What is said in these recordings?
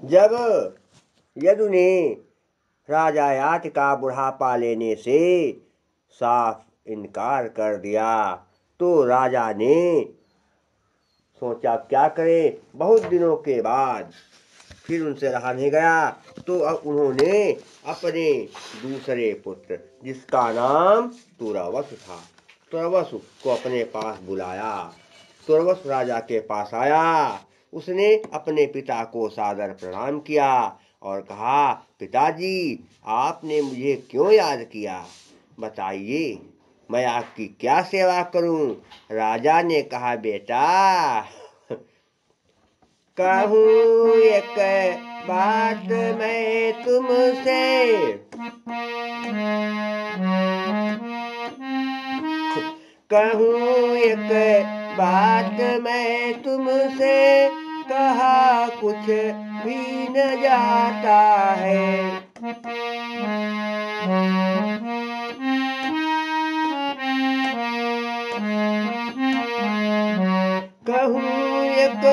जब यदु ने राजा याच का बुढ़ापा लेने से साफ इनकार कर दिया तो राजा ने सोचा क्या करे। बहुत दिनों के बाद फिर उनसे रहा नहीं गया तो अब उन्होंने अपने दूसरे पुत्र जिसका नाम तुरवसु था, तुरवसु को अपने पास बुलाया। तुरवसु राजा के पास आया। उसने अपने पिता को सादर प्रणाम किया और कहा, पिताजी आपने मुझे क्यों याद किया, बताइए मैं आपकी क्या सेवा करूं। राजा ने कहा, बेटा कहूँ एक बात मैं तुमसे, कहूँ एक बात मैं तुमसे, कहा कुछ भी न जाता है। कहूँ एक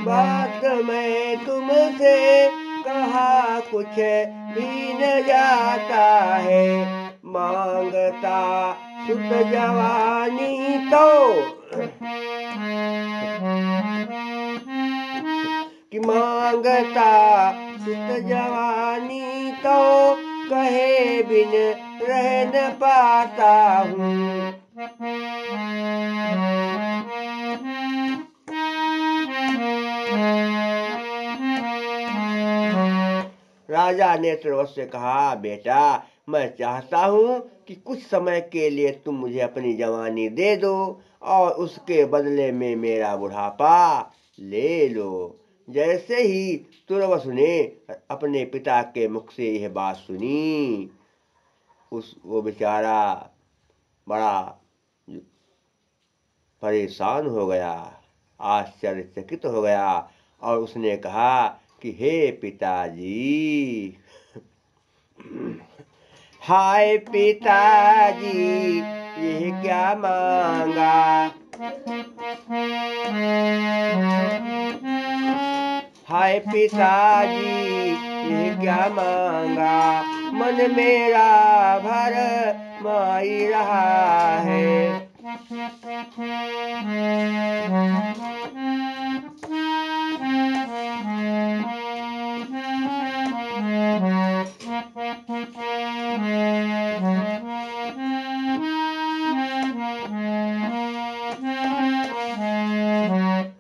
बात मैं तुमसे, कहा कुछ भी न जाता है। मांगता सुत जवानी तो कि मांगता सुत जवानी तो, कहे बिन रह न पाता हूँ। राजा ने तुरवसु से कहा, बेटा मैं चाहता हूँ कि कुछ समय के लिए तुम मुझे अपनी जवानी दे दो और उसके बदले में मेरा बुढ़ापा ले लो। जैसे ही तुरवसु ने अपने पिता के मुख से यह बात सुनी, वो बेचारा बड़ा परेशान हो गया, आश्चर्यचकित हो गया और उसने कहा कि हे पिताजी, हाय पिताजी ये क्या मांगा, हाय पिताजी ये क्या मांगा, मन मेरा भर माई रहा है।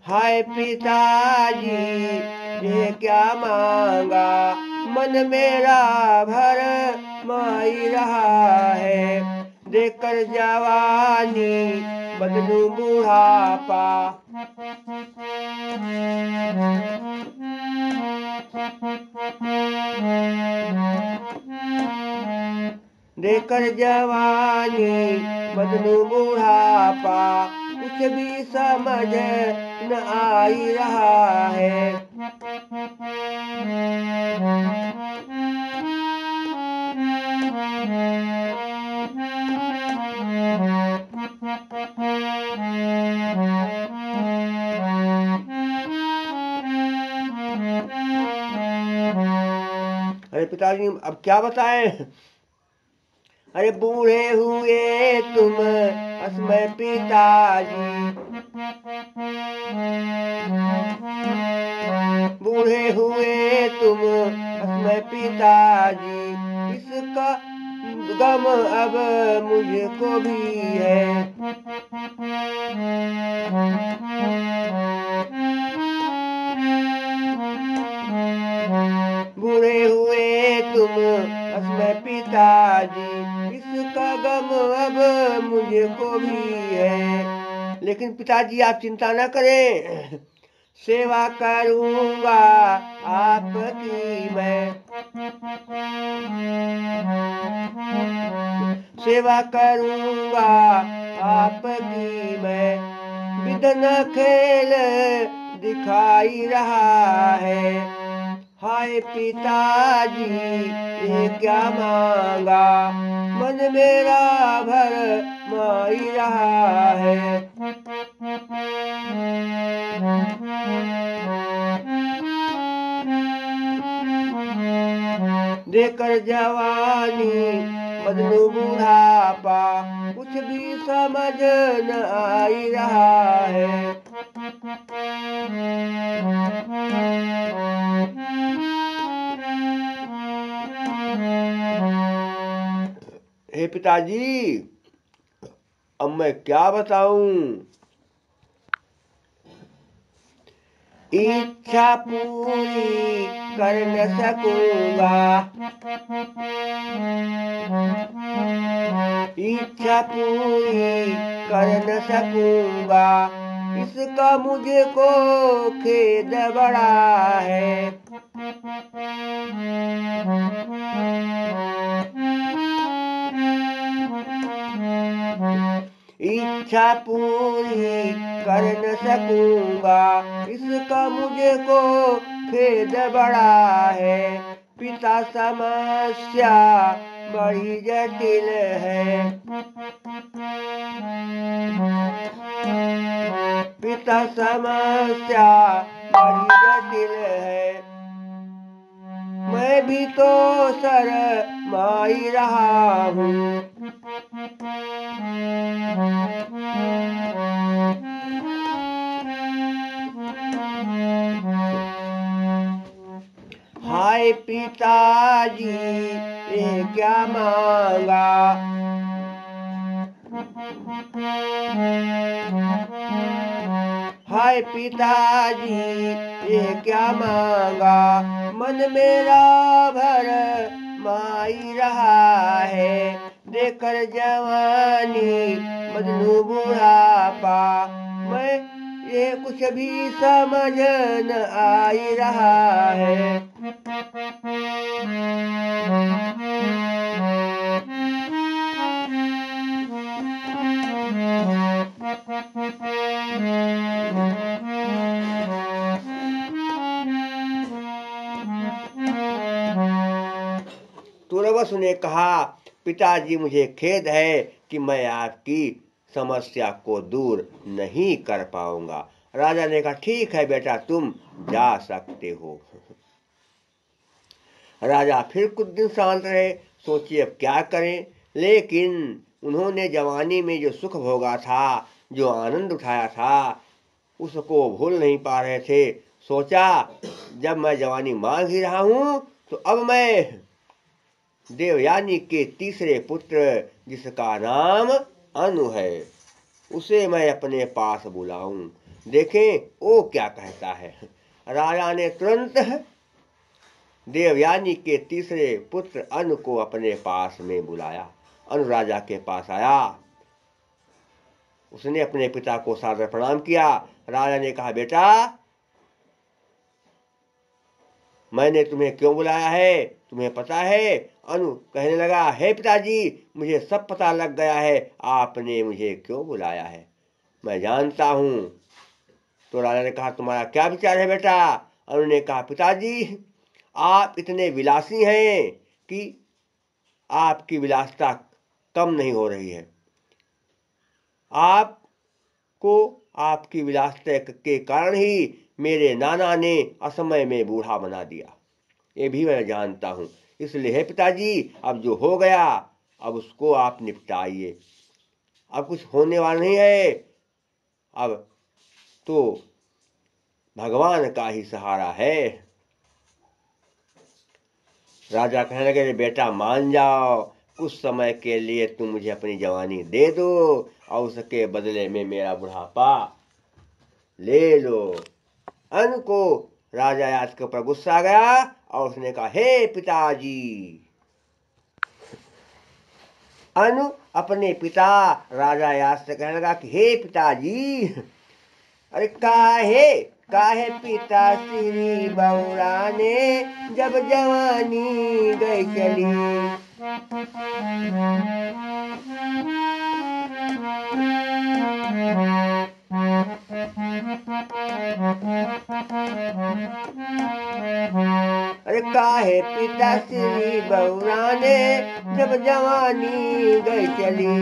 हाय पिताजी ये क्या मांगा, मन मेरा भर माई रहा है। देखकर जवानी बदलूं बुढ़ापा, देखकर जवानी बदलूं बुढ़ापा, कुछ भी समझ न आई रहा है। अरे पिताजी अब क्या बताएं। अरे बूढ़े हुए तुम असमय पिताजी, बूढ़े हुए तुम असमय पिताजी, इसका गम अब मुझको भी है। बूढ़े हुए तुम असमय पिताजी, इसका गम अब मुझको भी है। लेकिन पिताजी आप चिंता न करें, सेवा करूँगा आपकी मैं, सेवा करूँगा आपकी मैं। विधन खेल दिखाई रहा है, हाय पिताजी ये क्या मांगा, मन मेरा भर माई रहा है। देकर जवानी बदलू बुढ़ापा, कुछ भी समझ न आई रहा है। हे पिताजी, अब मैं क्या बताऊं? इच्छा पूरी कर न सकूंगा, इच्छा पूरी कर न सकूंगा, इसका मुझको खेद बड़ा है। इच्छा पूरी कर न सकूंगा, इसका मुझको खेद बड़ा है। पिता समस्या बड़ी जटिल है, पिता समस्या बड़ी जटिल है। मैं भी तो शर्मा ही रहा हूँ। हाय पिताजी, ये क्या मांगा? हाय पिताजी, ये क्या मांगा? मन मेरा भर माई रहा है, देकर जवानी बदलू बुढ़ापा, मैं ये कुछ भी समझ न आई रहा है। तुरवस ने कहा, पिताजी मुझे खेद है कि मैं आपकी समस्या को दूर नहीं कर पाऊंगा। राजा ने कहा, ठीक है बेटा, तुम जा सकते हो। राजा फिर कुछ दिन शांत रहे, सोचिए अब क्या करें। लेकिन उन्होंने जवानी में जो सुख भोगा था, जो आनंद उठाया था, उसको भूल नहीं पा रहे थे। सोचा, जब मैं जवानी मांग ही रहा हूं तो अब मैं देवयानी के तीसरे पुत्र, जिसका नाम अनु है, उसे मैं अपने पास बुलाऊं, देखें वो क्या कहता है। राजा ने तुरंत देवयानी के तीसरे पुत्र अनु को अपने पास में बुलाया। अनु राजा के पास आया, उसने अपने पिता को सादर प्रणाम किया। राजा ने कहा, बेटा, मैंने तुम्हें क्यों बुलाया है, तुम्हें पता है? अनु कहने लगा, हे पिताजी, मुझे सब पता लग गया है, आपने मुझे क्यों बुलाया है, मैं जानता हूं। तो राजा ने कहा, तुम्हारा क्या विचार है बेटा? अनु ने कहा, पिताजी, आप इतने विलासी हैं कि आपकी विलासिता कम नहीं हो रही है। आपको आपकी विलासिता के कारण ही मेरे नाना ने असमय में बूढ़ा बना दिया, ये भी मैं जानता हूं। इसलिए हे पिताजी, अब जो हो गया अब उसको आप निपटाइए, अब कुछ होने वाला नहीं है, अब तो भगवान का ही सहारा है। राजा कहने लगे, बेटा मान जाओ, कुछ समय के लिए तुम मुझे अपनी जवानी दे दो और उसके बदले में मेरा बुढ़ापा ले लो। अनु को राजा याद के ऊपर गुस्सा आ गया और उसने कहा, हे पिताजी। अनु अपने पिता राजा याद से कहने लगा कि हे पिताजी, अरे काहे पिता श्री बौराने, जब जवानी गई चली। अरे काहे पिता श्री बौराने, जब जवानी गई चली।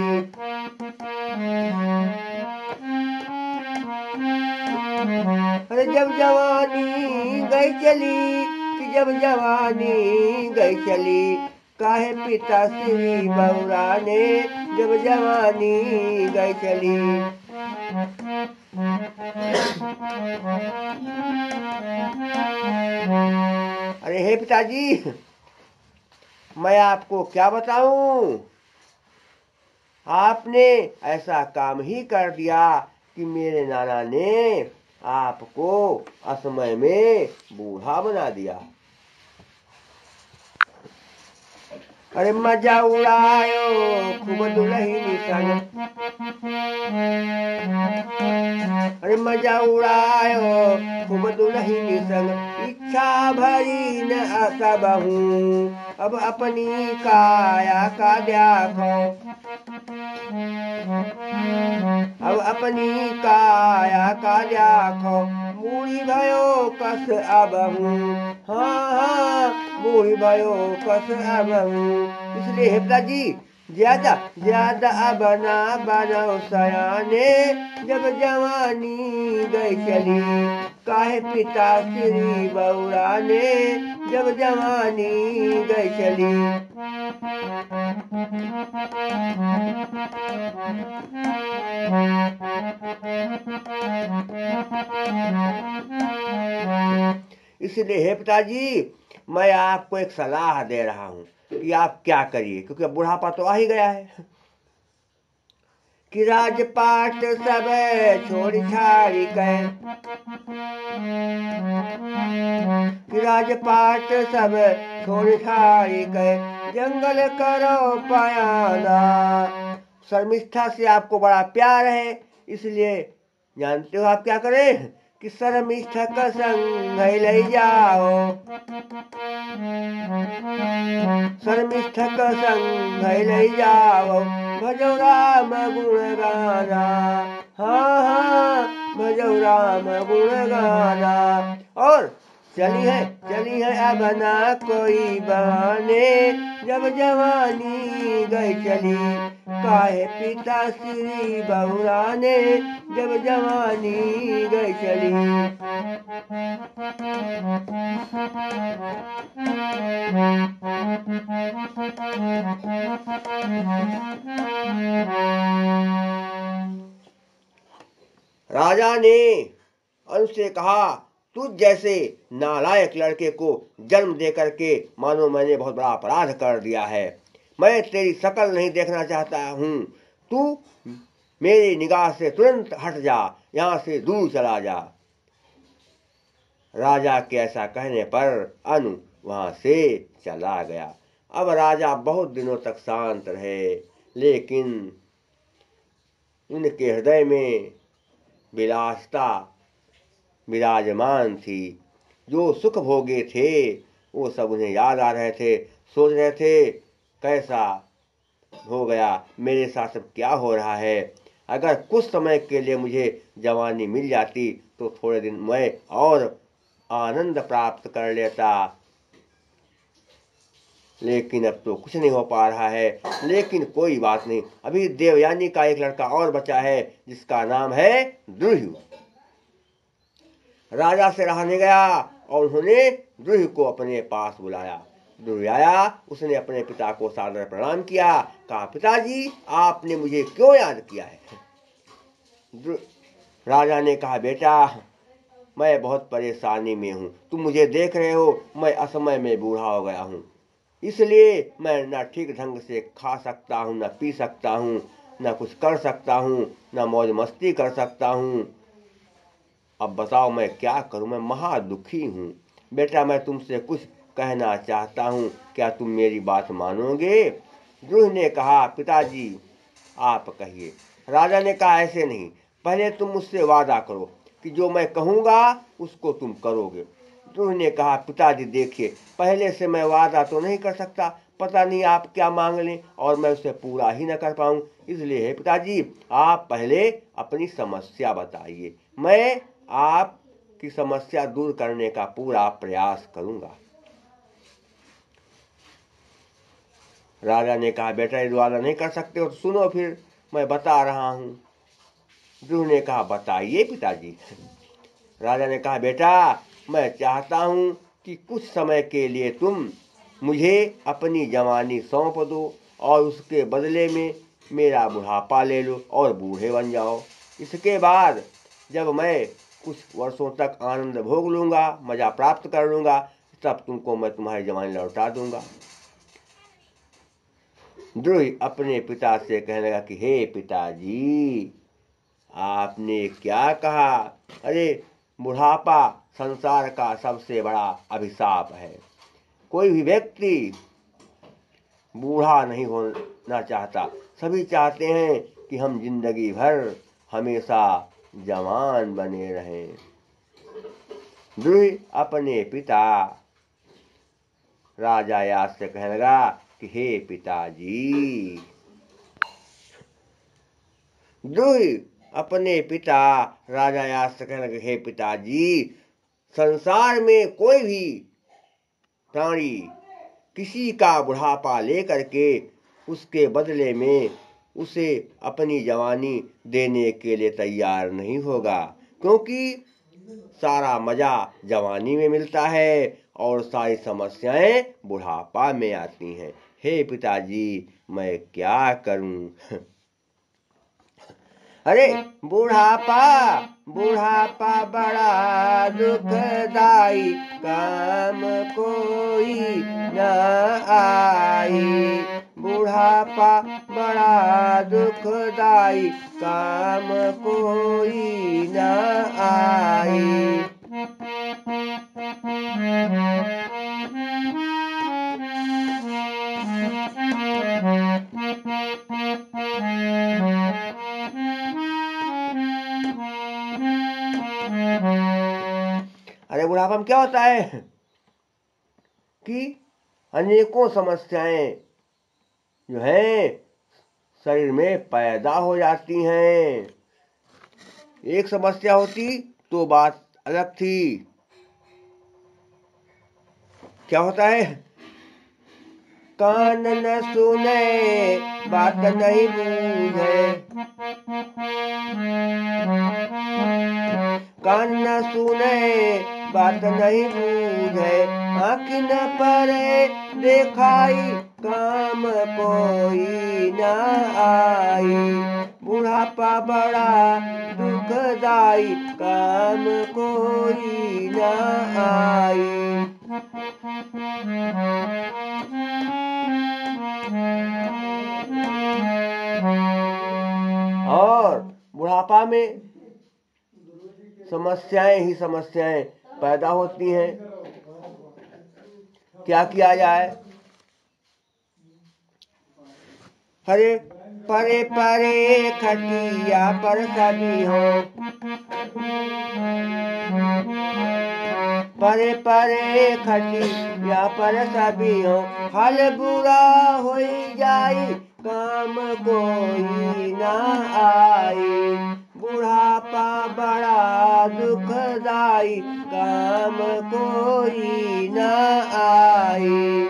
अरे जब जवानी गई चली, कि जब जवानी गई चली, काहे पिता श्री बहुराने जब जवानी गई चली। अरे हे पिताजी, मैं आपको क्या बताऊं, आपने ऐसा काम ही कर दिया कि मेरे नाना ने आपको असमय में बूढ़ा बना दिया। अरे मजा उड़ायो खूब दुल्हनी संग, अरे मजा उड़ायो खूब दुल्हनी संग, इच्छा भरी न सबहू, अब अपनी काया का देखो, अब अपनी काया का देखो, बूढ़ी भयो कस अबहू, हाँ हाँ बूढ़ी भयो कस अबहू। इसलिए हे पिताजी, ज्यादा ज्यादा अब ना बनो सयाने जब जवानी गई चली, काहे पिता श्री बहुराने जब जवानी गई चली। इसलिए हे पिताजी, मैं आपको एक सलाह दे रहा हूं कि आप क्या करिए, क्योंकि अब बुढ़ापा तो आ ही गया है, कि राजपाट सब छोड़ छाड़ी गए, कि राजपाट सब छोड़ छाड़ी गए, जंगल करो पयाना। शर्मिष्ठा से आपको बड़ा प्यार है, इसलिए जानते हो आप क्या करें कि शर्मिष्ठा का संग ले जाओ, शर्मिष्ठा का संग ले जाओ, भजो राम गुण गाना, हाँ हाँ भजो राम गुण गाना। और चली है अब ना कोई बहाने जब जवानी गई चली, काहे पिता श्री बहुराने जब जवानी गई चली। राजा ने अंश से कहा, तुझ जैसे नालायक लड़के को जन्म दे करके मानो मैंने बहुत बड़ा अपराध कर दिया है। मैं तेरी शकल नहीं देखना चाहता हूँ, तू मेरी निगाह से तुरंत हट जा, यहाँ से दूर चला जा। राजा के ऐसा कहने पर अनु वहां से चला गया। अब राजा बहुत दिनों तक शांत रहे, लेकिन उनके हृदय में विलासिता विराजमान थी। जो सुख भोगे थे वो सब उन्हें याद आ रहे थे, सोच रहे थे कैसा हो गया, मेरे साथ सब क्या हो रहा है। अगर कुछ समय के लिए मुझे जवानी मिल जाती तो थोड़े दिन मैं और आनंद प्राप्त कर लेता, लेकिन अब तो कुछ नहीं हो पा रहा है। लेकिन कोई बात नहीं, अभी देवयानी का एक लड़का और बचा है जिसका नाम है द्रुहि। राजा से रहा नहीं गया और उन्होंने द्रुहि को अपने पास बुलाया। द्रुहि आया, उसने अपने पिता को सादर प्रणाम किया, कहा पिताजी आपने मुझे क्यों याद किया है। राजा ने कहा बेटा मैं बहुत परेशानी में हूँ, तुम मुझे देख रहे हो, मैं असमय में बूढ़ा हो गया हूँ, इसलिए मैं न ठीक ढंग से खा सकता हूँ, न पी सकता हूँ, न कुछ कर सकता हूँ, न मौज मस्ती कर सकता हूँ। अब बताओ मैं क्या करूँ, मैं महा दुखी हूँ। बेटा मैं तुमसे कुछ कहना चाहता हूँ, क्या तुम मेरी बात मानोगे। द्रुहि ने कहा पिताजी आप कहिए। राजा ने कहा ऐसे नहीं, पहले तुम मुझसे वादा करो कि जो मैं कहूँगा उसको तुम करोगे। द्रुहि ने कहा पिताजी देखिए, पहले से मैं वादा तो नहीं कर सकता, पता नहीं आप क्या मांग लें और मैं उसे पूरा ही न कर पाऊँ, इसलिए है पिताजी आप पहले अपनी समस्या बताइए, मैं आपकी समस्या दूर करने का पूरा प्रयास करूँगा। राजा ने कहा बेटा ये वादा नहीं कर सकते हो तो सुनो फिर मैं बता रहा हूँ। द्रुहि ने कहा बताइए पिताजी। राजा ने कहा बेटा मैं चाहता हूँ कि कुछ समय के लिए तुम मुझे अपनी जवानी सौंप दो और उसके बदले में मेरा बुढ़ापा ले लो और बूढ़े बन जाओ। इसके बाद जब मैं कुछ वर्षों तक आनंद भोग लूँगा, मज़ा प्राप्त कर लूँगा, तब तुमको मैं तुम्हारी जवानी लौटा दूँगा। द्रुहि अपने पिता से कहने लगा कि हे पिताजी, आपने क्या कहा? अरे बुढ़ापा संसार का सबसे बड़ा अभिशाप है। कोई भी व्यक्ति बूढ़ा नहीं होना चाहता, सभी चाहते हैं कि हम जिंदगी भर हमेशा जवान बने रहें। द्रुहि अपने पिता राजा यास से कहने लगा कि हे पिताजी, द्रुहि अपने पिता राजा यास से कहने लगे हे पिताजी, संसार में कोई भी प्राणी किसी का बुढ़ापा लेकर के उसके बदले में उसे अपनी जवानी देने के लिए तैयार नहीं होगा, क्योंकि सारा मजा जवानी में मिलता है और सारी समस्याएं बुढ़ापा में आती हैं। हे पिताजी, मैं क्या करूं? अरे बुढ़ापा बुढ़ापा बड़ा दुखदाई, काम कोई न आई। बुढ़ापा बड़ा दुखदाई, काम कोई न आई। अरे बुढ़ापा में क्या होता है कि अनेकों समस्याएं जो हैं शरीर में पैदा हो जाती हैं। एक समस्या होती तो बात अलग थी। क्या होता है? कान न सुने, बात नहीं बूझे। कान न सुने, बात नहीं बूझे। आँख न परे, देखाई काम कोई न आई। बुढ़ापा बड़ा दुखदाई, काम कोई न आई। और बुढ़ापा में समस्याएं ही समस्याएं पैदा होती हैं। क्या किया जाए? अरे परे परे खटिया पर सभी हो, परे परे खटिया पर सभी हो। हाल बुरा हो जाई, काम कोई न आई। बुढ़ापा बड़ा दुखदाई, काम कोई न आई।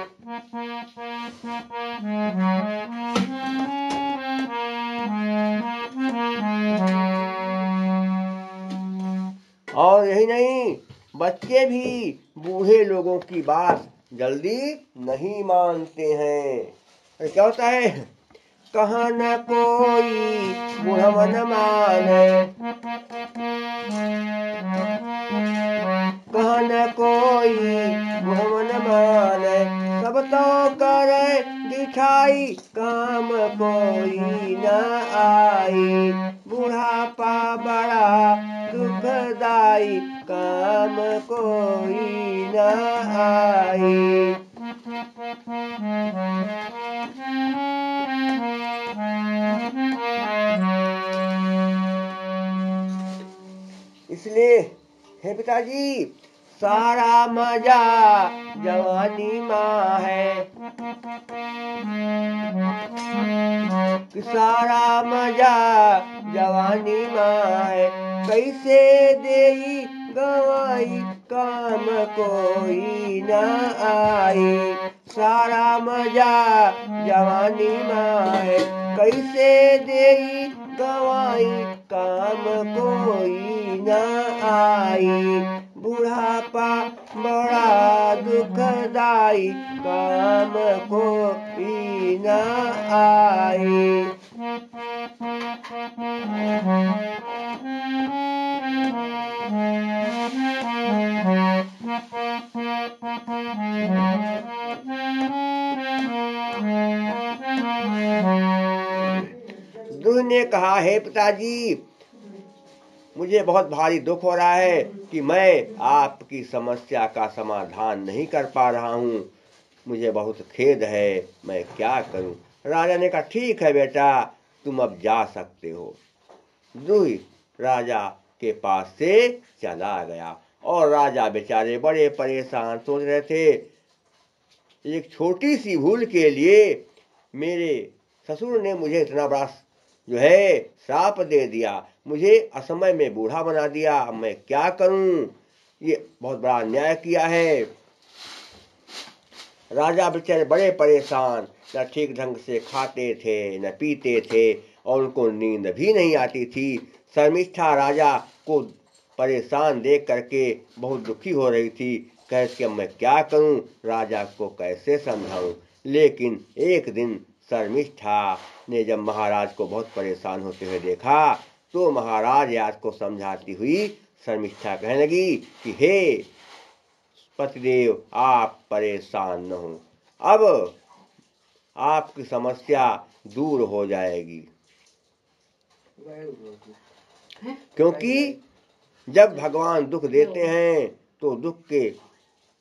और यही नहीं, बच्चे भी बूढ़े लोगों की बात जल्दी नहीं मानते हैं। क्या होता है? कहाँ न कोई बूढ़ा न माने, कहाँ न कोई बूढ़ा न माने। सब तो करे दिखाई, काम कोई न आई। बुढ़ापा बड़ा दुखदाई, काम कोई न आई। इसलिए हे पिताजी, सारा मजा जवानी माँ है, कि सारा मजा जवानी माँ है। कैसे देई गवाई, काम कोई न आई। सारा मजा जवानी माँ है, कैसे देई गवाई, काम कोई न आई। बुढ़ापा बड़ा आई, काम कोई न आई। दुष्ट ने कहा, हे पिताजी, मुझे बहुत भारी दुख हो रहा है कि मैं आपकी समस्या का समाधान नहीं कर पा रहा हूँ। मुझे बहुत खेद है, मैं क्या करूँ। राजा ने कहा, ठीक है बेटा, तुम अब जा सकते हो। दुही राजा के पास से चला गया और राजा बेचारे बड़े परेशान, सोच रहे थे, एक छोटी सी भूल के लिए मेरे ससुर ने मुझे इतना बड़ा श्राप दे दिया, मुझे असमय में बूढ़ा बना दिया, अब मैं क्या करूं। ये बहुत बड़ा अन्याय किया है। राजा बेचारे बड़े परेशान, न ठीक ढंग से खाते थे न पीते थे और उनको नींद भी नहीं आती थी। शर्मिष्ठा राजा को परेशान देख करके बहुत दुखी हो रही थी, कैसे मैं क्या करूं, राजा को कैसे समझाऊं। लेकिन एक दिन शर्मिष्ठा ने जब महाराज को बहुत परेशान होते हुए देखा तो महाराज याद को समझाती हुई शर्मिष्ठा कहने लगी कि हे पतिदेव, आप परेशान न हो, अब आपकी समस्या दूर हो जाएगी। क्योंकि जब भगवान दुख देते हैं तो दुख के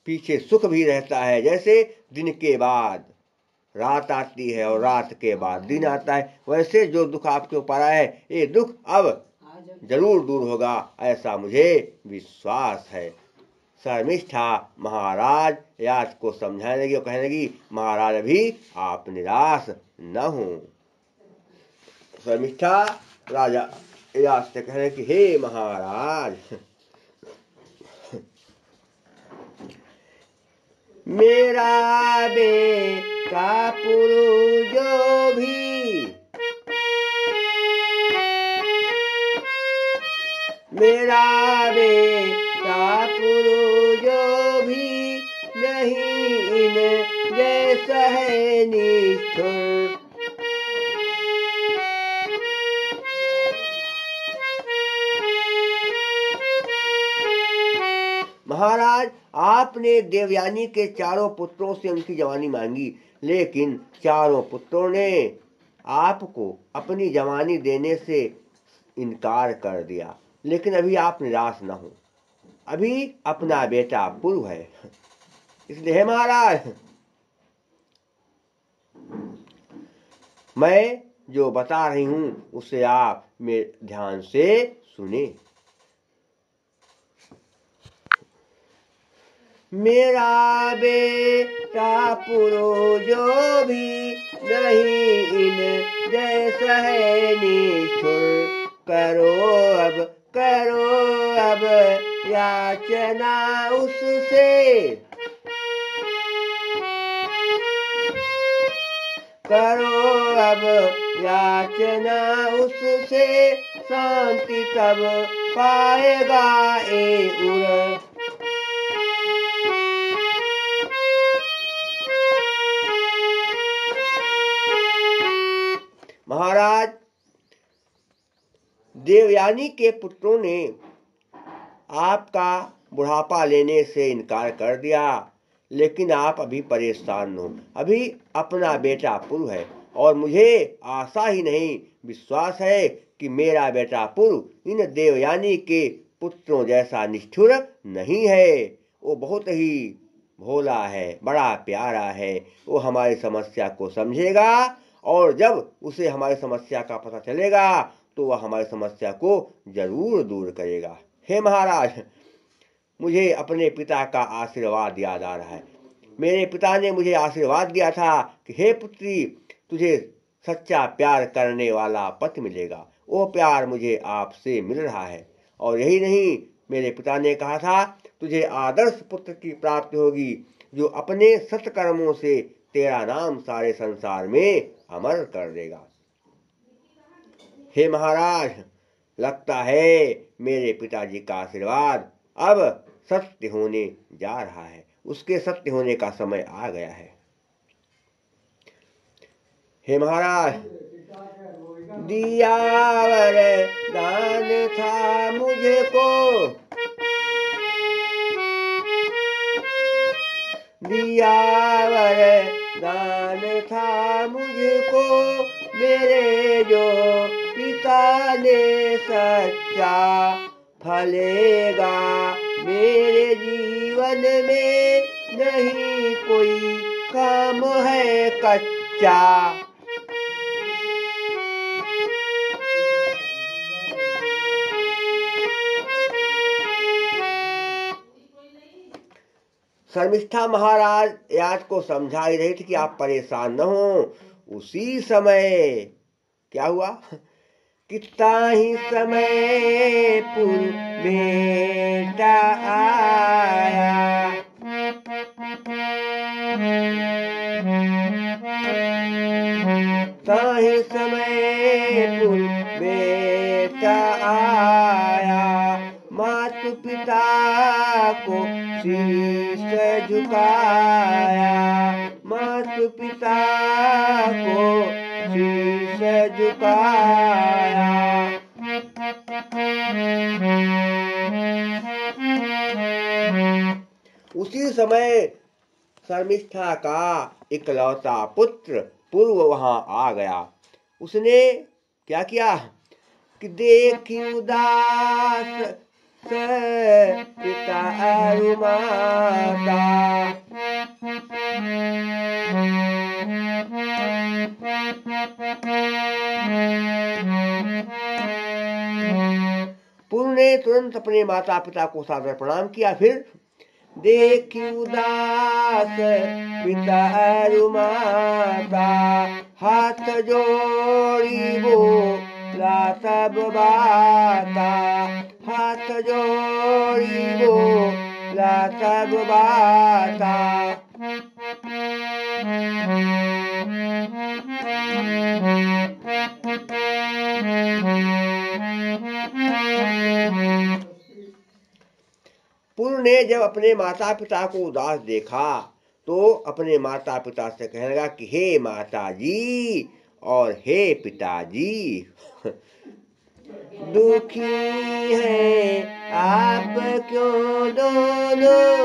पीछे सुख भी रहता है। जैसे दिन के बाद रात आती है और रात के बाद दिन आता है, वैसे जो दुख आपके ऊपर आया है, ये दुख अब जरूर दूर होगा, ऐसा मुझे विश्वास है। शर्मिष्ठा महाराज याच को समझाने लगी और कहने लगी, महाराज अभी आप निराश न हो। शर्मिष्ठा राजा याच से कहने कि हे महाराज, मेरा बेटा पुरु जो भी, मेरा बेटा पुरु जो भी नहीं इन जैसा है निष्ठुर। महाराज, आपने देवयानी के चारों पुत्रों से उनकी जवानी मांगी, लेकिन चारों पुत्रों ने आपको अपनी जवानी देने से इनकार कर दिया। लेकिन अभी आप निराश न हो, अभी अपना बेटा पुरु है, इसलिए हे महाराज, मैं जो बता रही हूं उसे आप मेरे ध्यान से सुने। मेरा बेटा पुरु जो भी नहीं इन जैसा है निष्ठुर, करो अब याचना उससे, करो अब याचना उससे, शांति तब पाएगा ए उर। महाराज, देवयानी के पुत्रों ने आपका बुढ़ापा लेने से इनकार कर दिया, लेकिन आप अभी परेशान हो, अभी अपना बेटा पुरु है और मुझे आशा ही नहीं विश्वास है कि मेरा बेटा पुरु इन देवयानी के पुत्रों जैसा निष्ठुर नहीं है। वो बहुत ही भोला है, बड़ा प्यारा है, वो हमारी समस्या को समझेगा और जब उसे हमारी समस्या का पता चलेगा तो वह हमारी समस्या को जरूर दूर करेगा। हे महाराज, मुझे अपने पिता का आशीर्वाद याद आ रहा है। मेरे पिता ने मुझे आशीर्वाद दिया था कि हे पुत्री, तुझे सच्चा प्यार करने वाला पति मिलेगा। वो प्यार मुझे आपसे मिल रहा है। और यही नहीं, मेरे पिता ने कहा था तुझे आदर्श पुत्र की प्राप्ति होगी जो अपने सत्कर्मों से तेरा नाम सारे संसार में अमर कर देगा। हे महाराज, लगता है मेरे पिताजी का आशीर्वाद अब सत्य होने जा रहा है। उसके सत्य होने का समय आ गया है। हे महाराज, दिया वरदान था मुझको, दिया वरदान था मुझको, मेरे जो पिता ने सच्चा फलेगा मेरे जीवन में, नहीं कोई काम है कच्चा। शर्मिष्ठा महाराज याद को समझा ही रही थी कि आप परेशान न हो। उसी समय क्या हुआ, कितना ही समय पुर बेटा आया, कितना ही समय पुर बेटा आया, माता पिता को शीश झुकाया, माता पिता को शीश झुकाया। उसी समय शर्मिष्ठा का इकलौता पुत्र पूर्व वहां आ गया। उसने क्या किया कि देखी उदास पिता और माता, पूर्व ने तुरंत अपने माता पिता को सादर प्रणाम किया। फिर देखी उदास पिता और माता, हाथ जोड़ी बोला सब बाता, हाथ जोड़ी बोला सब बाता। पूर्व ने जब अपने माता पिता को उदास देखा तो अपने माता पिता से कहने लगा कि हे माता जी और हे पिताजी, दुखी हैं आप क्यों दोनों,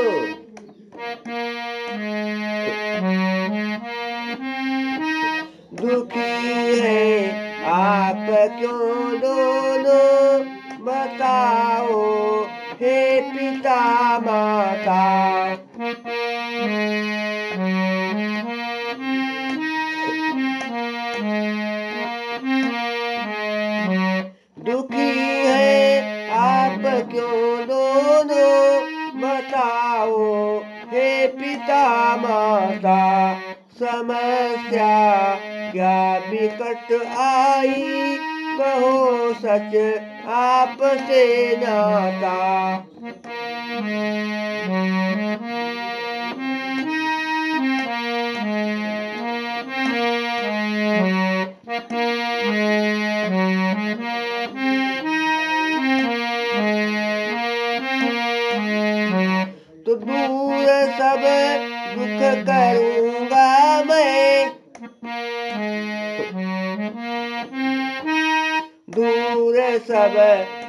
दुखी हैं आप क्यों दोनों, बताओ हे पिता माता। दुखी है आप क्यों दोनों, बताओ हे पिता माता। समस्या क्या विकट आई, कहो सच आपसे नाता। तो दूर सब दुख करूंगा मैं, दूर सब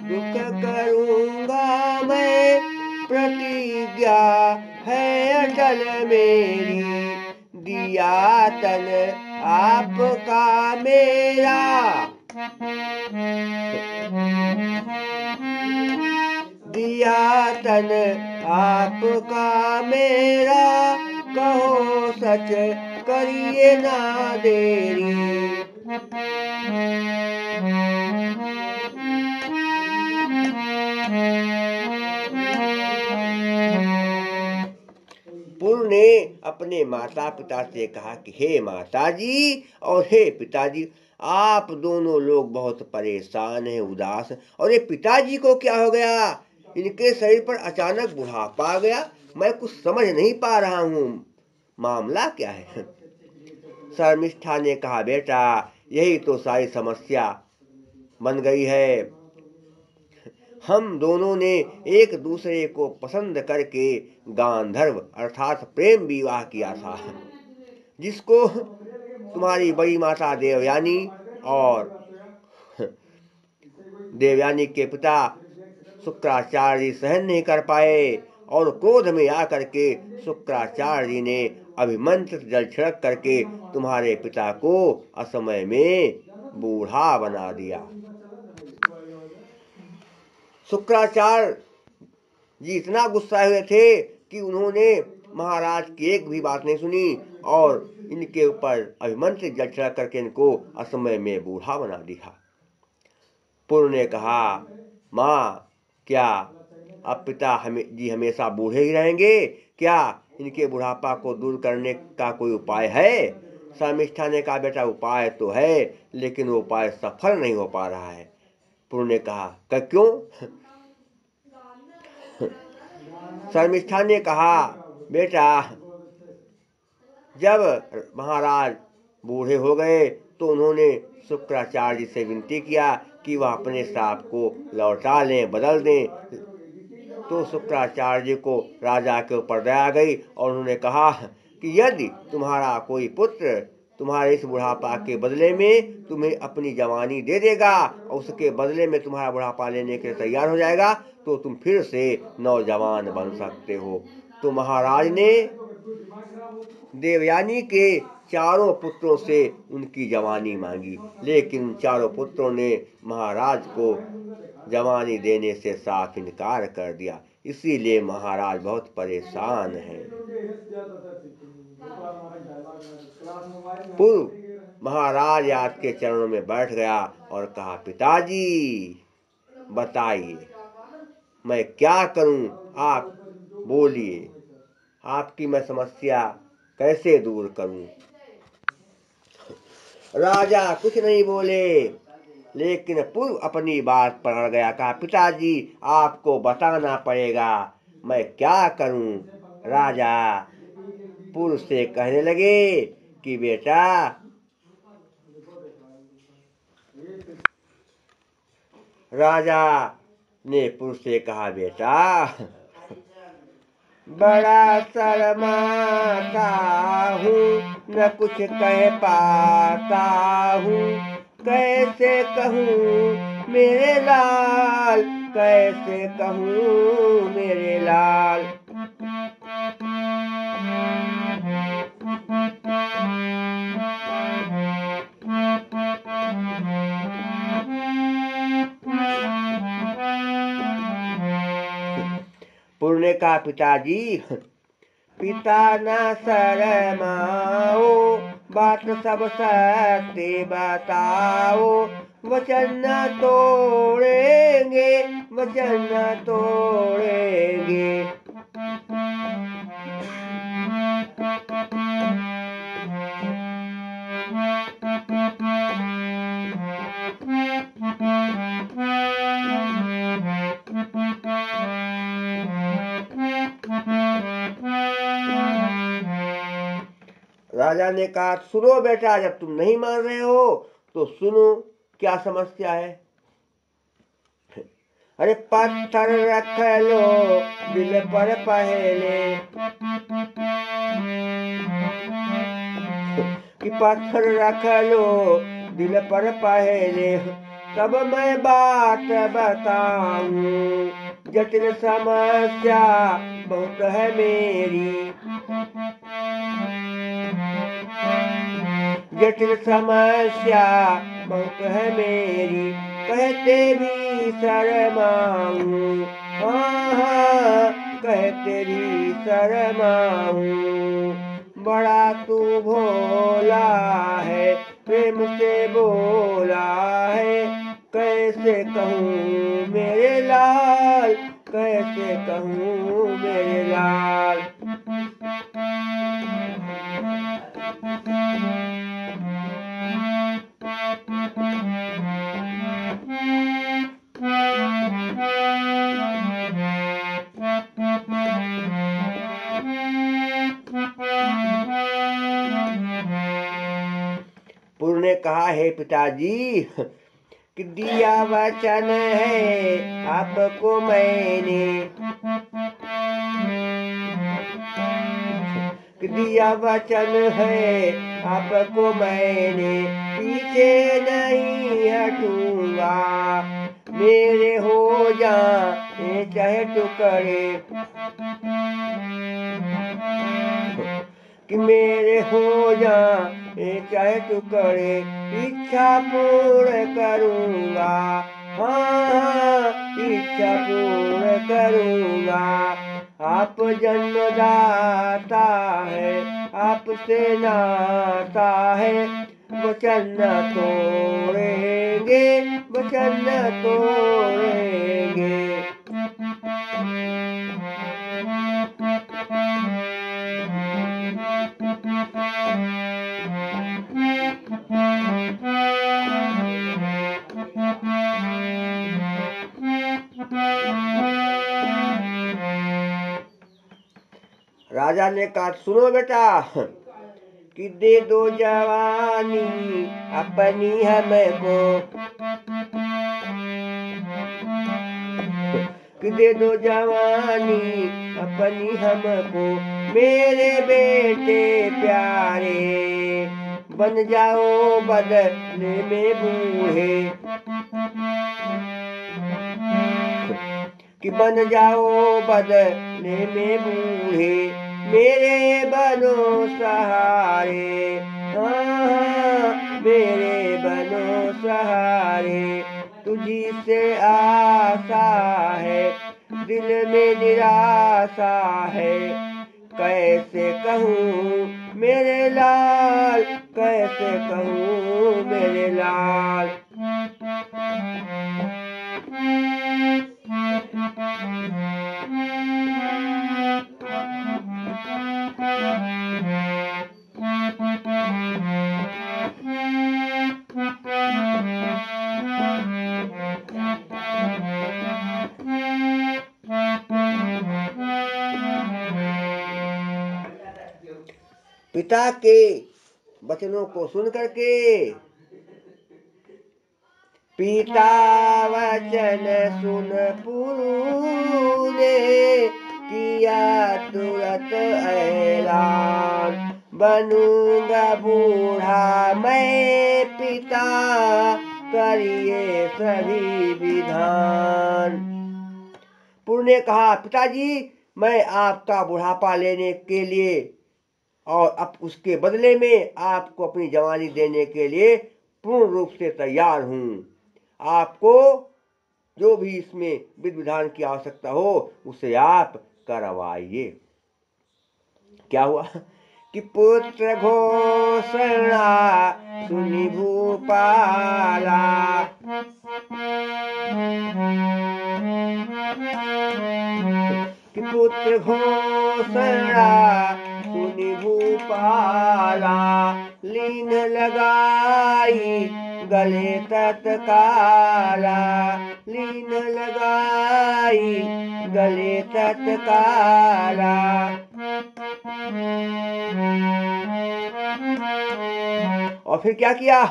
दुख करूंगा मैं, प्रतिज्ञा है अटल मेरी, दिया तन आपका मेरा। दिया तन आपका मेरा, कहो सच करिए ना देरी। पूर्व ने अपने माता पिता से कहा कि हे माता जी और हे पिताजी, आप दोनों लोग बहुत परेशान हैं, उदास हैं, और ये पिताजी को क्या हो गया, इनके शरीर पर अचानक बुढ़ापा आ गया, मैं कुछ समझ नहीं पा रहा हूँ, मामला क्या है। शर्मिष्ठा ने कहा बेटा यही तो सारी समस्या बन गई है, हम दोनों ने एक दूसरे को पसंद करके गांधर्व अर्थात प्रेम विवाह किया था, जिसको तुम्हारी बड़ी माता देवयानी और देवयानी के पिता शुक्राचार्य जी सहन नहीं कर पाए और क्रोध में आकर के शुक्राचार्य जी ने अभिमंत्रित जल छिड़क करके तुम्हारे पिता को असमय में बूढ़ा बना दिया। शुक्राचार्य जी इतना गुस्साए हुए थे कि उन्होंने महाराज की एक भी बात नहीं सुनी और इनके ऊपर अभिमंत्रित जल छिड़क करके इनको असमय में बूढ़ा बना दिया। पुर ने कहा, माँ क्या अब पिता जी हमेशा बूढ़े ही रहेंगे? क्या इनके बुढ़ापा को दूर करने का कोई उपाय है? शर्मिष्ठा ने कहा, बेटा उपाय तो है, लेकिन वो उपाय सफल नहीं हो पा रहा है। पुर ने कहा, क्यों? शर्मिष्ठा ने कहा, बेटा जब महाराज बूढ़े हो गए तो उन्होंने शुक्राचार्य जी से विनती किया कि वह अपने श्राप को लौटा लें, बदल दें। तो शुक्राचार्य जी को राजा के ऊपर दया गई और उन्होंने कहा कि यदि तुम्हारा कोई पुत्र तुम्हारे इस बुढ़ापा के बदले में तुम्हें अपनी जवानी दे देगा और उसके बदले में तुम्हारा बुढ़ापा लेने के लिए तैयार हो जाएगा तो तुम फिर से नौजवान बन सकते हो। तो महाराज ने देवयानी के चारों पुत्रों से उनकी जवानी मांगी, लेकिन चारों पुत्रों ने महाराज को जवानी देने से साफ इनकार कर दिया। इसीलिए महाराज बहुत परेशान हैं। पूर्व महाराज आपके चरणों में बैठ गया और कहा, पिताजी बताइए मैं क्या करूं, आप बोलिए, आपकी मैं समस्या कैसे दूर करूं। राजा कुछ नहीं बोले, लेकिन पूर्व अपनी बात पर अड़ गया। कहा, पिताजी आपको बताना पड़ेगा, मैं क्या करूं। राजा पूर्व से कहने लगे कि बेटा राजा ने पूर्व से कहा, बेटा बड़ा शर्माता हूँ, न कुछ कह पाता हूँ, कैसे कहूँ मेरे लाल, कैसे कहूँ मेरे लाल। पुर ने कहा, पिताजी पिता न शर्माओ, बात सब सत्य बताओ, वचन न तोड़ेंगे, वचन न तोड़ेंगे। राजा ने कहा, सुनो बेटा, जब तुम नहीं मान रहे हो तो सुनो क्या समस्या है। अरे पत्थर रख लो दिल पर पहले, कि पत्थर रख लो दिल पर पहले, तब मैं बात बताऊं, जटिल समस्या बहुत है मेरी, जटिल समस्या बहुत है मेरी, कहते भी शर्माऊं, हाँ कहते भी शर्माऊं, बड़ा तू भोला है, प्रेम से बोला है, कैसे कहूँ मेरे लाल, कैसे कहूँ मेरे लाल। पुर ने कहा, हे पिताजी कि दिया वचन है आपको मैंने, कि दिया वचन है आपको मैंने, पीछे नहीं हटूंगा, मेरे हो जाए चाहे टुकड़े, कि मेरे हो जाए चाहे टुकड़े, इच्छा पूर्ण करूंगा, हाँ इच्छा पूर्ण करूंगा। आप जन्मदाता है, आपसे नाता है, वचन न तोड़ेंगे, वचन न तोड़ेंगे। राजा ने कहा सुनो बेटा, कि दे दो जवानी अपनी हमको, कि दे दो जवानी अपनी हमको, मेरे बेटे प्यारे, बन जाओ बदले में बूढ़े, कि बन जाओ बदले में बूढ़े, मेरे बनो सहारे, हाँ मेरे बनो सहारे। तुझी से आशा है, दिल में निराशा है, कैसे कहूँ मेरे लाल, कैसे कहूँ मेरे लाल। पिता के वचनों को सुन करके पिता वचन सुन पुरु ने किया तुरंत ऐलान, बनूंगा बूढ़ा मैं पिता, करिए सभी विधान। पुरु ने कहा पिताजी मैं आपका बुढ़ापा लेने के लिए और अब उसके बदले में आपको अपनी जवानी देने के लिए पूर्ण रूप से तैयार हूं। आपको जो भी इसमें विधि विधान की आवश्यकता हो उसे आप करवाइए। क्या हुआ कि पुत्र घोषणा सुनी भूपाला, कि पुत्र घोषणा सुनी भूपाला, लीन लगाई गले तत्काला, लीन लगाई गले तत्काला। और फिर क्या किया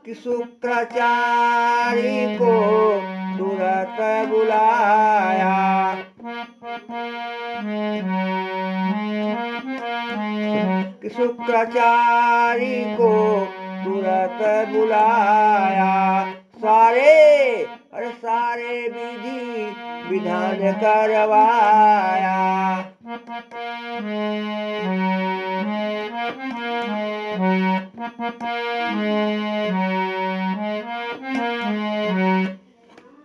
कि शुक्राचार्य को तुरंत बुलाया, कि शुक्राचार्य को तुरंत बुलाया, सारे विधि विधान करवाया।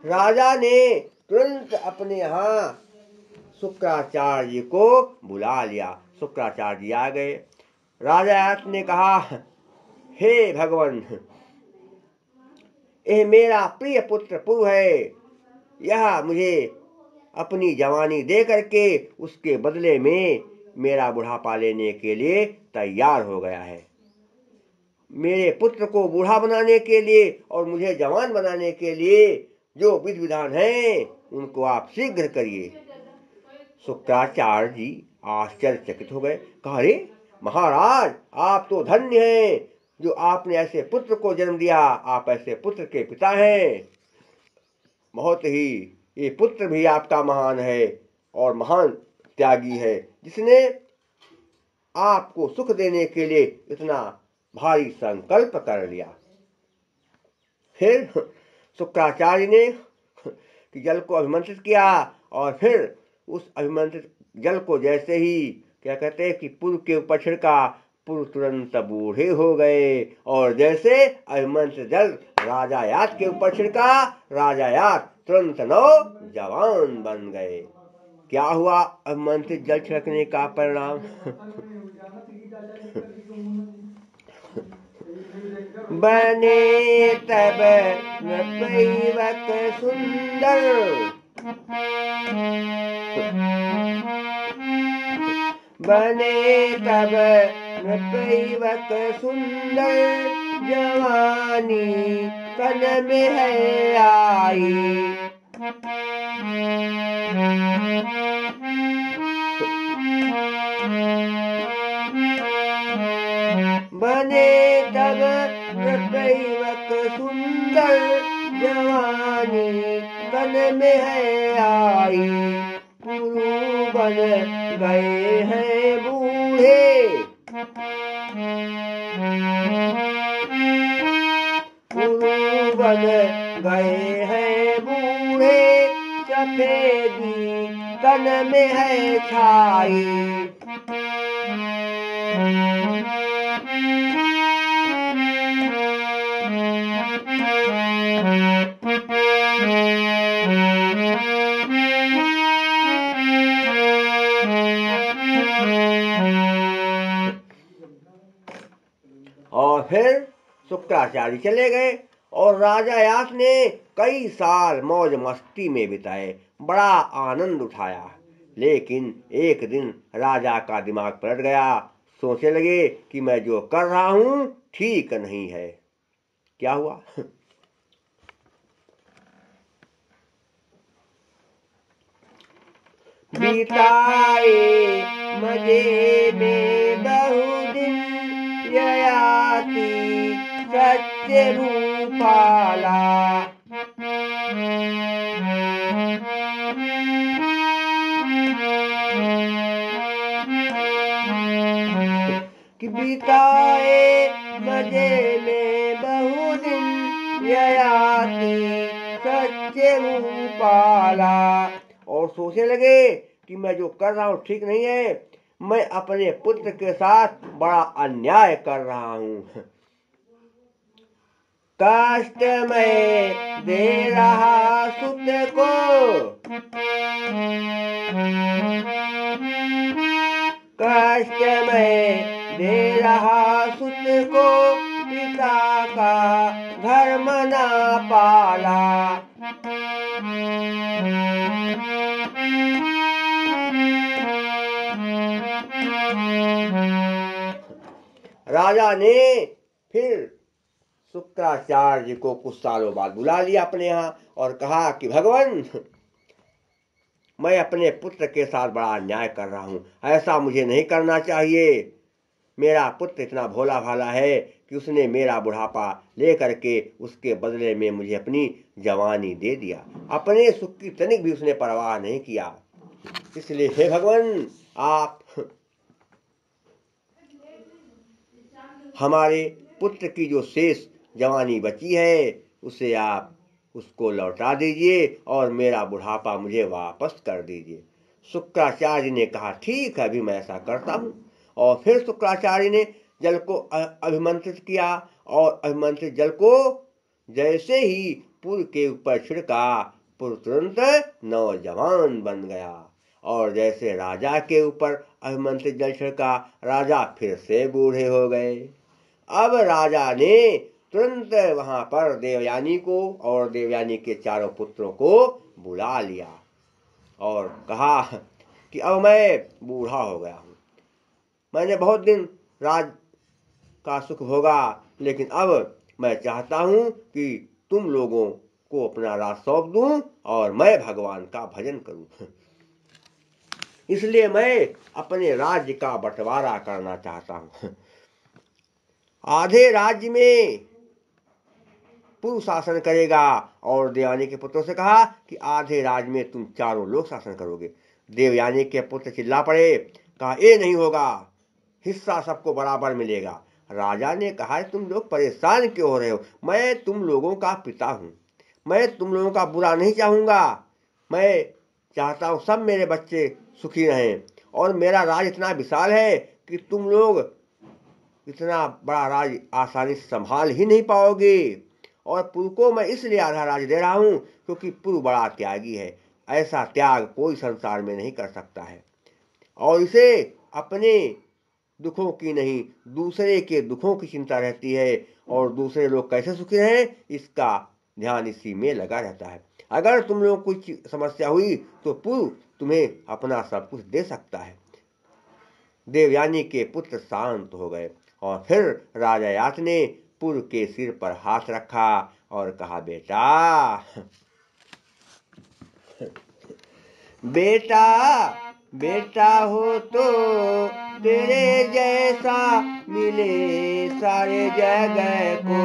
राजा ने तुरंत अपने यहाँ शुक्राचार्य को बुला लिया। शुक्राचार्य जी आ गए। राजा ने कहा हे भगवान, यह मेरा प्रिय पुत्र पुरु है, यह मुझे अपनी जवानी दे करके उसके बदले में मेरा बुढ़ापा लेने के लिए तैयार हो गया है। मेरे पुत्र को बूढ़ा बनाने के लिए और मुझे जवान बनाने के लिए जो विधि विधान है उनको आप शीघ्र करिए। शुक्राचार्य जी आश्चर्यचकित हो गए। कहा अरे महाराज आप तो धन्य हैं, जो आपने ऐसे पुत्र को जन्म दिया, आप ऐसे पुत्र के पिता हैं। बहुत ही ये पुत्र भी आपका महान है और महान त्यागी है, जिसने आपको सुख देने के लिए इतना भारी संकल्प कर लिया। फिर शुक्राचार्य ने जल को अभिमंत्रित किया और फिर उस अभिमंत्रित जल को जैसे ही क्या कहते हैं कि पुर के ऊपर छिड़का, पुर तुरंत बूढ़े हो गए। और जैसे अभिमंत्रित जल राजा यात के ऊपर छिड़का, राजा यात तुरंत नौजवान बन गए। क्या हुआ अभिमंत्रित जल छिड़कने का परिणाम? बने तब नृपैवक सुंदर, बने तब नृपैवक सुंदर, जवानी तन में है आई। बने तब नृपैवक सुंदर, जवानी तन में है आई। पुरु बन गए हैं बूढ़े, पुरु बन गए हैं बूढ़े, सफेदी तन में है छाई। और फिर शुक्राचार्य चले गए और राजा यास ने कई साल मौज मस्ती में बिताए, बड़ा आनंद उठाया। लेकिन एक दिन राजा का दिमाग पलट गया, सोचने लगे कि मैं जो कर रहा हूं ठीक नहीं है। क्या हुआ? बिताए मजे में बहुदिन, ययाति सत्य रूपाला। कि बिताए मजे में बहुदिन, ययाति सत्य रूपाला। और सोचने लगे कि मैं जो कर रहा हूं ठीक नहीं है, मैं अपने पुत्र के साथ बड़ा अन्याय कर रहा हूं। कष्ट में दे रहा सुत को, कष्ट में दे रहा सुत को, पिता का धर्म ना पाला। राजा ने फिर शुक्राचार्य जी को कुछ सालों बाद बुला लिया अपने यहाँ और कहा कि भगवान, मैं अपने पुत्र के साथ बड़ा अन्याय कर रहा हूं, ऐसा मुझे नहीं करना चाहिए। मेरा पुत्र इतना भोला भाला है कि उसने मेरा बुढ़ापा लेकर के उसके बदले में मुझे अपनी जवानी दे दिया, अपने सुख की तनिक भी उसने परवाह नहीं किया। इसलिए हे भगवान, आप हमारे पुत्र की जो शेष जवानी बची है उसे आप उसको लौटा दीजिए और मेरा बुढ़ापा मुझे वापस कर दीजिए। शुक्राचार्य ने कहा ठीक है, अभी मैं ऐसा करता हूं। और फिर शुक्राचार्य ने जल को अभिमंत्रित किया और अभिमंत्रित जल को जैसे ही पुर के ऊपर छिड़का, पुर तुरंत नौजवान बन गया। और जैसे राजा के ऊपर अभिमंत्रित जल छिड़का, राजा फिर से बूढ़े हो गए। अब राजा ने तुरंत वहां पर देवयानी को और देवयानी के चारों पुत्रों को बुला लिया और कहा कि अब मैं बूढ़ा हो गया हूं, मैंने बहुत दिन राज का सुख भोगा, लेकिन अब मैं चाहता हूं कि तुम लोगों को अपना राज सौंप दूं और मैं भगवान का भजन करूं। इसलिए मैं अपने राज्य का बंटवारा करना चाहता हूं। आधे राज्य में पुरु शासन करेगा। और देवयानी के पुत्रों से कहा कि आधे राज्य में तुम चारों लोग शासन करोगे। देवयानी के पुत्र चिल्ला पड़े, कहा ये नहीं होगा, हिस्सा सबको बराबर मिलेगा। राजा ने कहा तुम लोग परेशान क्यों हो रहे हो, मैं तुम लोगों का पिता हूं, मैं तुम लोगों का बुरा नहीं चाहूंगा। मैं चाहता हूं सब मेरे बच्चे सुखी रहें, और मेरा राज इतना विशाल है कि तुम लोग इतना बड़ा राज आसानी से संभाल ही नहीं पाओगे। और पुरु को मैं इसलिए आधा राज दे रहा हूं क्योंकि पुरु बड़ा त्यागी है, ऐसा त्याग कोई संसार में नहीं कर सकता है, और इसे अपने दुखों की नहीं दूसरे के दुखों की चिंता रहती है, और दूसरे लोग कैसे सुखी रहें इसका ध्यान इसी में लगा रहता है। अगर तुम लोग कुछ समस्या हुई तो पुरु तुम्हें अपना सब कुछ दे सकता है। देवयानी के पुत्र शांत हो गए, और फिर राजा यात ने पुरु के सिर पर हाथ रखा और कहा, बेटा बेटा बेटा हो तो तेरे जैसा मिले सारे जगह को।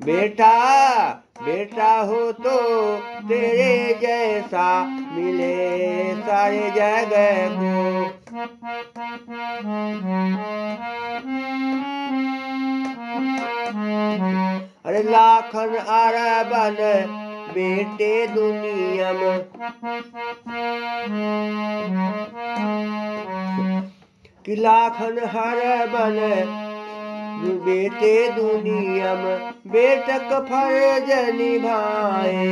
बेटा बेटा हो तो तेरे जैसा मिले सारे जगह को। अरे लाखन अरबन बेटे दुनिया में, कि लाखन हरबन बेटे दुनिया में, बेटक फर्ज निभाए,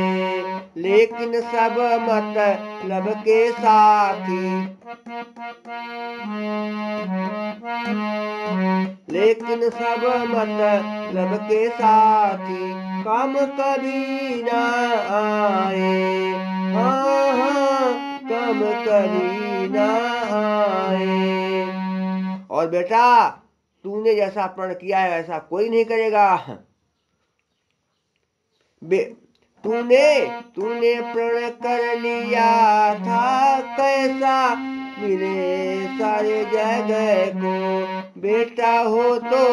लेकिन सब मतलब के साथी, लेकिन सब मतलब के साथी काम कभी ना आए। हाँ हाँ काम कभी ना आए। और बेटा तूने जैसा प्रण किया है ऐसा कोई नहीं करेगा। तूने प्रण कर लिया था कैसा मिले सारे जगह को। बेटा हो तो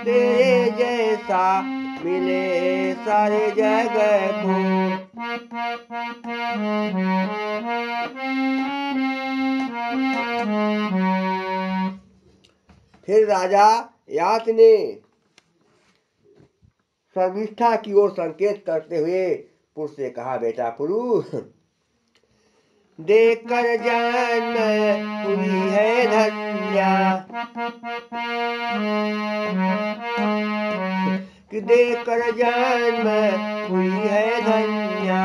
तेरे जैसा मिले सारे जगह को। फिर राजा यात ने शर्मिष्ठा की ओर संकेत करते हुए पुरु से कहा, बेटा पुरु देकर जन्म हुई है धन्या, कि देकर जन्म हुई है धन्या,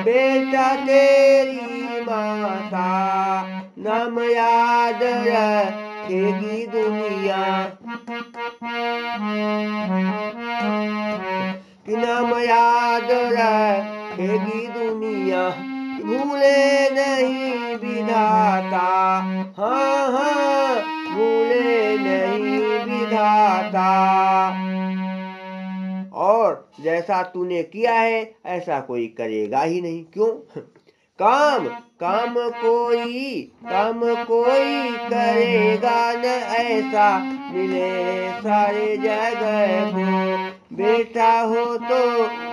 बेटा तेरी माता नाम याद रखेगी दुनिया, कि नाम याद रखेगी दुनिया, भूले नहीं विधाता। हाँ हाँ भूले नहीं विधाता। और जैसा तूने किया है ऐसा कोई करेगा ही नहीं। क्यों? काम कोई करेगा न ऐसा मिले सारे जगह को। बेटा हो तो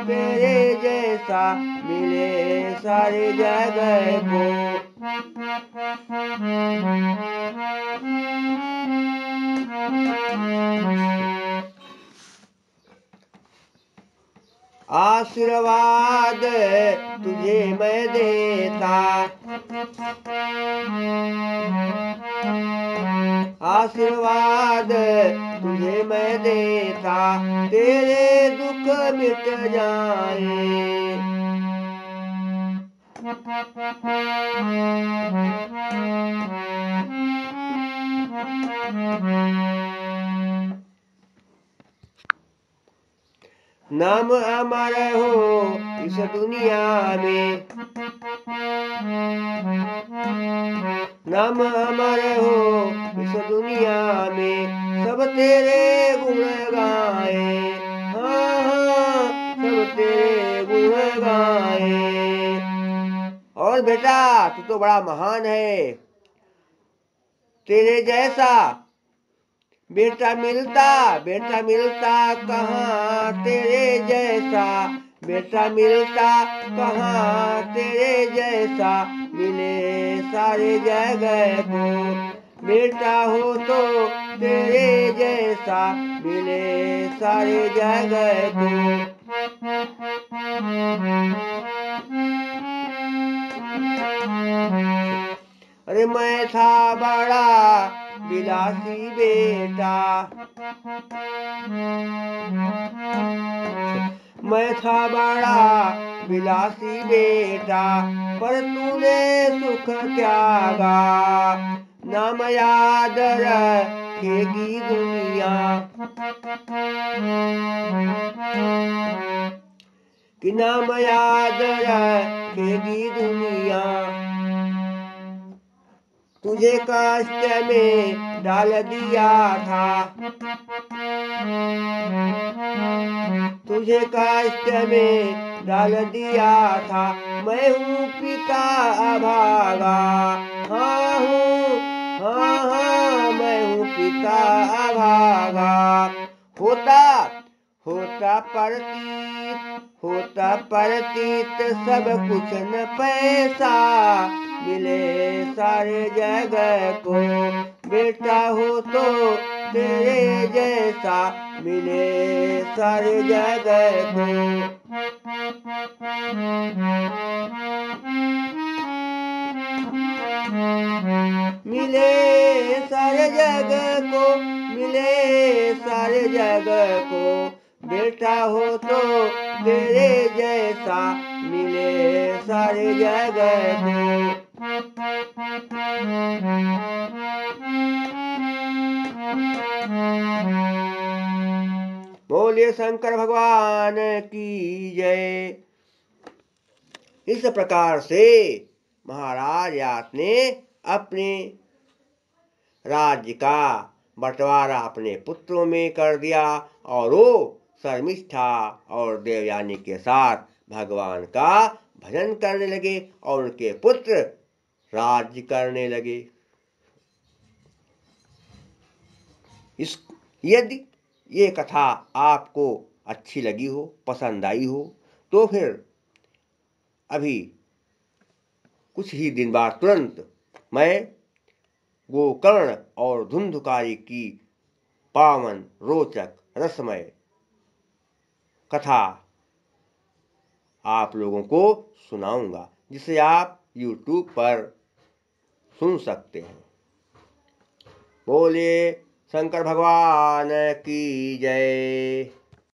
तेरे जैसा मिले सारे जगह को। आशीर्वाद तुझे मैं देता, आशीर्वाद तुझे मैं देता, तेरे दुख मिट जाए। नाम अमर हो इस दुनिया में, नाम अमर हो इस दुनिया में, सब तेरे गुण गाए। हाँ हाँ सब तेरे गुण गाए। और बेटा तू तो बड़ा महान है, तेरे जैसा बेटा मिलता कहाँ, तेरे जैसा बेटा मिलता कहाँ, तेरे जैसा मिले सारे जगह को। बेटा हो तो तेरे जैसा मिले सारे जगह को। अरे मैं था बड़ा विलासी बेटा, मैं था बड़ा विलासी बेटा, पर तूने सुख त्यागा, नाम याद रखेगी दुनिया, कि नाम याद रखेगी दुनिया। तुझे कष्ट में डाल दिया था, तुझे कष्ट में डाल दिया था, मैं हूँ पिता अभागा, हाँ मैं हूँ पिता अभागा। होता प्रतीत सब कुछ न पैसा, मिले सारे जगह को। बेटा हो तो तेरे जैसा मिले सारे जगह को। मिले सारे जगह को, मिले सारे जगह को। बेटा हो तो तेरे जैसा मिले सारे जगह को। बोलिए शंकर भगवान की जय। इस प्रकार से महाराज यात ने अपने राज्य का बंटवारा अपने पुत्रों में कर दिया और वो शर्मिष्ठा और देवयानी के साथ भगवान का भजन करने लगे और उनके पुत्र राज्य करने लगे। यदि ये कथा आपको अच्छी लगी हो, पसंद आई हो, तो फिर अभी कुछ ही दिन बाद तुरंत मैं गोकर्ण और धुंधुकारी की पावन रोचक रसमय कथा आप लोगों को सुनाऊंगा, जिसे आप YouTube पर सुन सकते हैं। बोलिए शंकर भगवान की जय।